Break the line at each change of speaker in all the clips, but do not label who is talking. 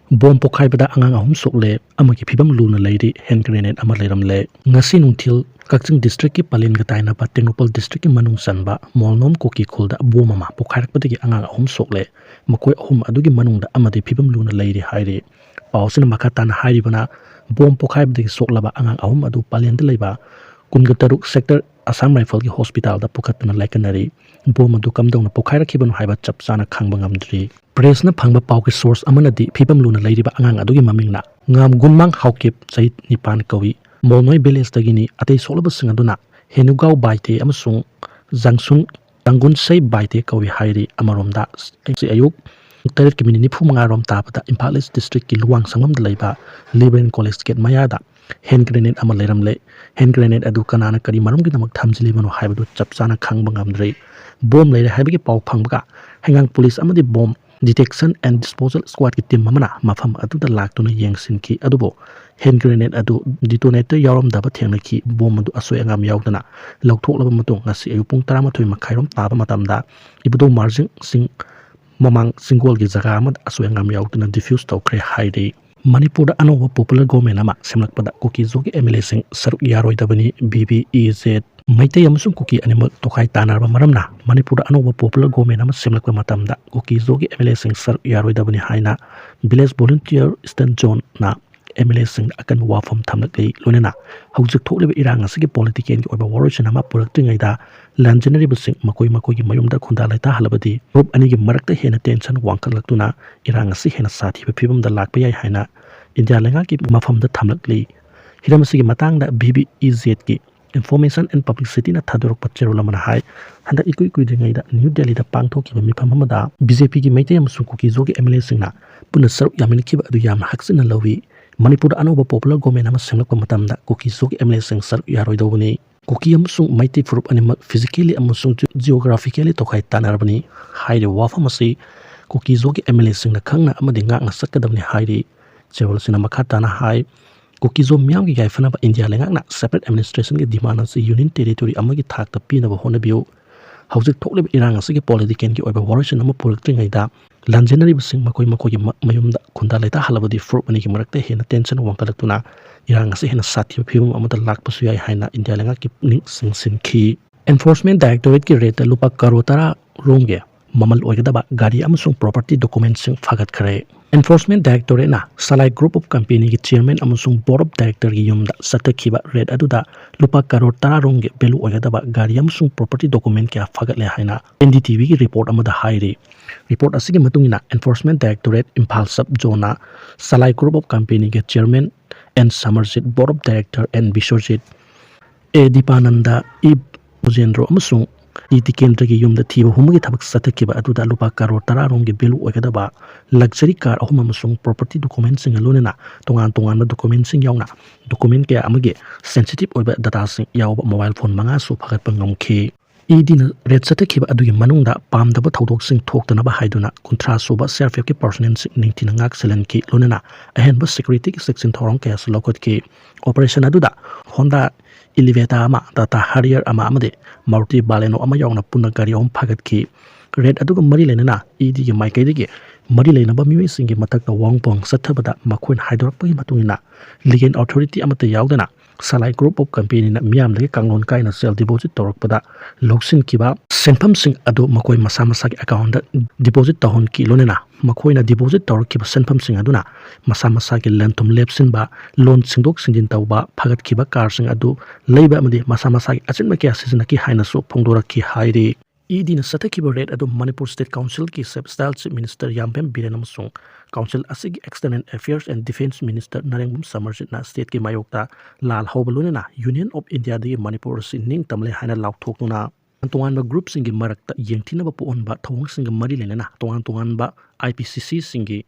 bom pokhaibada angang ahum sokle amagi phibam luna leiri hand grenade ama leiramle ngasi nungthil kakching district ki palin ga taina pa Technopol district ki manung sanba molnom Kuki khulda bom ama pokhairakpadagi angang ahum sokle makoi ahum adugi manungda amadi phibam luna leiri hairi pausina makatana hairibana bom pokhaibadagi soklaba angang ahum adu palenda leiba kunga taruk sector Assam Rifle ki hospital da pukatna laikanari bom adu kamdongna pokhairakibanu haiba chapchana khangba ngamdri press na phangba pau ki source amana di phibam luna leiriba angang adugi mamingna ngam gunmang haukip chait nipan kawi molnoi village dagini atei solaba singaduna henugau baite amasung jangsung tangun sei baite kawi hairi amaromda si ayuk tarit ki minini phumanga rom tabata Imphal East district ki luwang sangam da leiba Liberal College gate mayada hand grenade ama leiramle hand grenade adu kanana kari marum gi damak thamjili bano haibadu chapchana khangba ngamdrei bom leire haibagi pau phangbaga hengang police amadi bom detection and disposal squad ki team amana mafam adu da laktuna yengsin ki adubo hand grenade adu detonator yarom daba thengna ki bom adu asoi angam yaudana laukthok matung ngasi ayupung 13 makhairom taba matamda ibudo margin sing mamang single gi jaga amad asoi angam yaudana diffuse tawkhre haide Manipur da anova popular government ama semlakpada Kuki zogi MLA sing saruk yaroi dabani BBEZ Maitai amasung Kuki animal tokai tanarba maramna Manipur da anova popular government ama semlakpa matamda Kuki zogi MLA sing saruk yaroi dabani haina village volunteer eastern zone na MLA sing akan wafam thamlakli lonena haujik thokliba irang asigi political ki oba waroshin ama puraktingaida lanjinary busing makoi gi mayumda khunda laita halabadi group ani gi marakta hena tension wangkalaktuna irang asi hena sathi phibam da lakpa yai haina India lenga ki mafam da thamlakli hiramasi gi matang da BBEZ ki information and publicity na thadorok pachero lamana hai handa ikui dingai da New Delhi da pangthoki ba mifam amada BJP gi maitai amasung Kuki zogi MLA singna puna saruk yamilki ba adu yam haksina lawi Manipur anova popular government ama semlakpa matamda Kuki zogi MLA sing saruk yaroi dawni Kuki amasung maitai frup animal physically amasung geographically tokai tanarbani haide wafamasi Kuki zogi MLA singna khangna amadi ngakna sakadabni haide chewal sina makhatana hai Kuki zo miyam gi gaifana ba India lengakna separate administration gi demand asi union territory amagi thakta pina ba honabiu haujik thoklib irang asigi political ki oiba waroshin ama puraktingaida lanjenari bising makoi gi mayumda khunda laita halabadi fruit ani gi marakte hena tension wangkalaktuna irang asi hena sathi phibum amada lakpasu yai haina India lenga ki ning singsin ki enforcement directorate ki rate lupa karotara rongge mamal oigada gari amasung property documents sing fagatkhre enforcement directorate na salai group of company ki chairman amasung board of director gi yumda satakhiba rate aduda lupa karor tara rongge belu oigada gari amasung property document kya fagatle haina NDTV ki report amada haire report asigi matungina enforcement directorate Imphal sub zone salai group of company ki chairman and Samarjit board of director and Bishorjit Dipananda Ujendro amasung iti kendra gi yumda thiba humagi thabak satakhiba aduda lupa karor tara rongge belu oigada luxury car ahum amasung property documents sing alonena tongan documents sing yauna document kaya amage sensitive oiba data sing yawba mobile phone manga su phagat pangamkhi idina red satakhiba adugi manungda pamdaba thodok sing thoktana ba haiduna kuntra suba serfef ki personnel ningtina ngak selen ki lonena ahenba security ki section thorong kaya sulokot ki operation aduda Honda Elevata ama Tata Harrier ama amade Maruti Baleno ama yauna punna gari om phagat ki red aduga mari lenana idi gi maikai digi mari lenaba miwe singi matakta wangpong sathabada makhoin haidorakpagi matungina legal authority amata yaudana salai group of company na miyam lagi kanglon kaina sel deposit torakpada loksin kiba senpham sing adu makoi masa ki account da deposit tahon ki lonena makhoina deposit torkiba senpham sing aduna masa ki lentum lepsin ba loan singdok singjin tawba phagat kiba car sing adu leiba amadi masa ki achinba kya season ki haina so phongdora ki hairi idina satakhiba red adu Manipur State Council ki Style Chief Minister Yampem Birenam Sung Council asigi External Affairs and Defense Minister Narengbum Samarjit na state ki mayokta lal hawbalunena Union of India di Manipur si ning tamle haina laukthokuna tongan group singi marakta yengthina ba puon ba thawang singa mari lenena tongan ba IPCC singi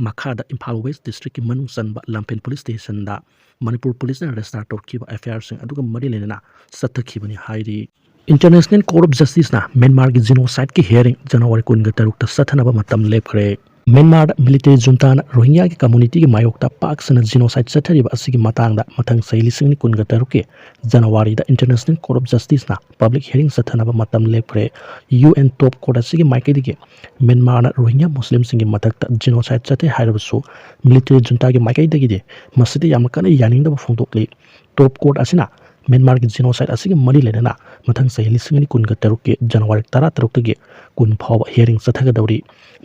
makhada Imphal West District ki manung sanba Lampen Police Station da Manipur Police na restart torkiba affairs sing aduga mari lenena satakhibani hairi International Court of Justice na Myanmar ki genocide ki hearing January 13 ta sathanaba matam lepkhre Myanmar military junta na Rohingya ki community ki mayokta pak sana genocide chathariba asigi matangda mathang sahi lisingni kunga taruki January da International Court of Justice na public hearing sathanaba matam lepkhre UN top court asigi maikaidigi Myanmar na Rohingya Muslim singi mathakta genocide chathe hairabasu military junta ki maikaidagi de masidi yamna kana yaningdaba phongdokli top court asina Myanmar ki genocide asigi mari lenana mathang sahi lisingni kunga taruki January 13 gi kun phawa hearing sathagadawri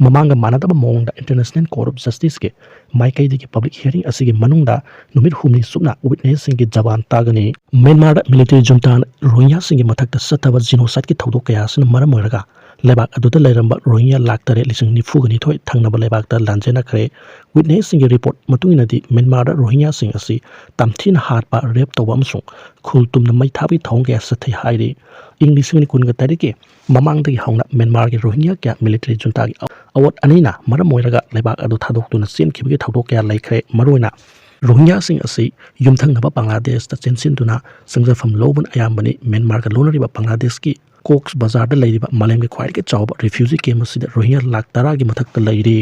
mamanga manadaba mongda International Court of Justice ke maikaidagi public hearing asigi manungda numit humni subna witness singi jaban tagani Myanmar military junta Rohingya singi mathakta sataba genocide ki thodok kaya asina maram oiraga lebak aduda leiramba Rohingya laktare lising nifugani thoi thangnaba lebakta lanjena khre witness singi report matunginadi Myanmar Rohingya sing asi tamthina hatpa rape toba amsung khultumna maithabi thong kaya sathai hairi English ni kunga tarike mamangdagi hauna Myanmar ki Rohingya kya military junta ki awat anina maram oiraga lebak adu thadok tuna sin khibagi thadok kya laikhre maroina Rohingya sing asi yumthangnaba Bangladesh ta chensin tuna sangjafam lobun ayambani Myanmar ka lonariba Bangladesh ki Cox Bazar da leiriba malem ki khwaidagi chawba refugee camp asida Rohingya lakh 10 gi mathakta leiri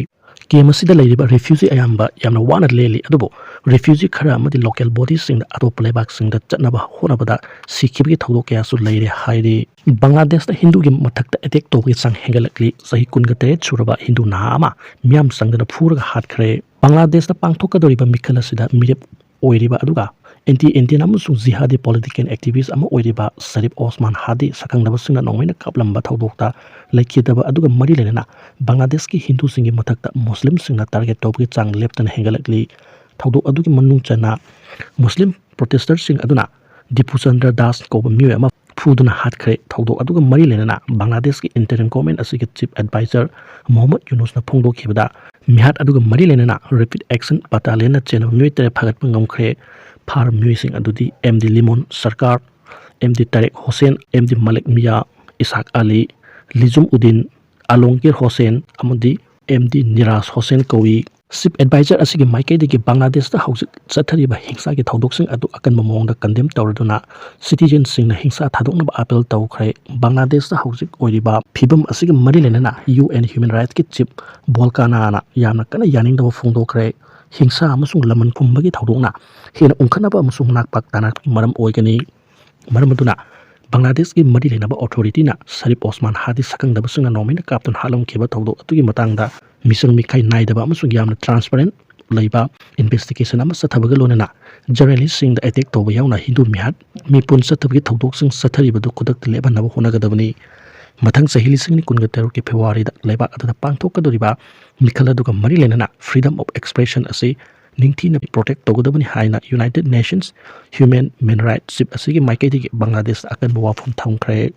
camp asida leiriba refugee ayamba yamna wana leli adubo refugee khara amadi local bodies sing da atop lebak sing da chatnaba honabada sikhibagi thodok kya su leire hairi Bangladesh da Hindu gi mathakta attack tobi sang hengalakli sahi kunga tere churaba Hindu naama miyam sangdana phuraga hatkhre Bangladesh da pangthokadoriba mikhal asida mirep oiriba aduga anti-Indian amusung jihadi political activist ama oiriba Sharif Osman Hadi sakangdaba singna nongmena kaplamba thodokta laikhidaba aduga mari lenana Bangladesh ki Hindu singi mathakta Muslim singna target tobi chang leptana hengalakli thodok adugi manung chana Muslim protesters sing aduna Dipu Chandra Das koba mioi ama phuduna hatkhre thodok aduga mari lenana Bangladesh ki interim government asigi chief advisor Mohammad Yunus na phongdokhibada mihat aduga mari lenana rapid action battalion na chena mioi tere phagatpa ngamkhre phar mioi sing adudi MD Limon Sarkar MD Tarek Hossain MD Malik Mia Ishaq Ali Lijum Udin Alongkir Hossain amadi MD Niras Hossain Kawi Chief Advisor asigi maikaidagi Bangladesh da hauzik chathariba hingsa ki thodok adu akanba mongda condemn tawraduna citizens singna hingsa thadoknaba appeal tawkhre Bangladesh da hauzik oiriba Fibam asigi mari lenana UN Human Rights ki chief Volkana na yamna kana yaningdaba phongdokhre hingsa amasung laman pumbagi thodokna hena ungkhanaba amasung nakpak tanak maram oigani maram aduna Bangladesh ki mari lenaba authority na Sharif Osman Hadi sakangdaba singna nomina kapton halom khiba thodok atugi matangda misang mikai naidaba amasung yamna transparent leiba investigation ama sathabaga lonana journalist sing da attack toba yauna Hindu mihat mipun sathabagi thodok sing sathariba du kudak leba naba honagadabani mathang sahili singni kunga teru ki February da leba adada pangthokadoriba mikhala duga mari lenana freedom of expression ase ningthina protect togodabani haina United Nations Human Rights Chief asigi maikaidigi Bangladesh akan wafum thamkhre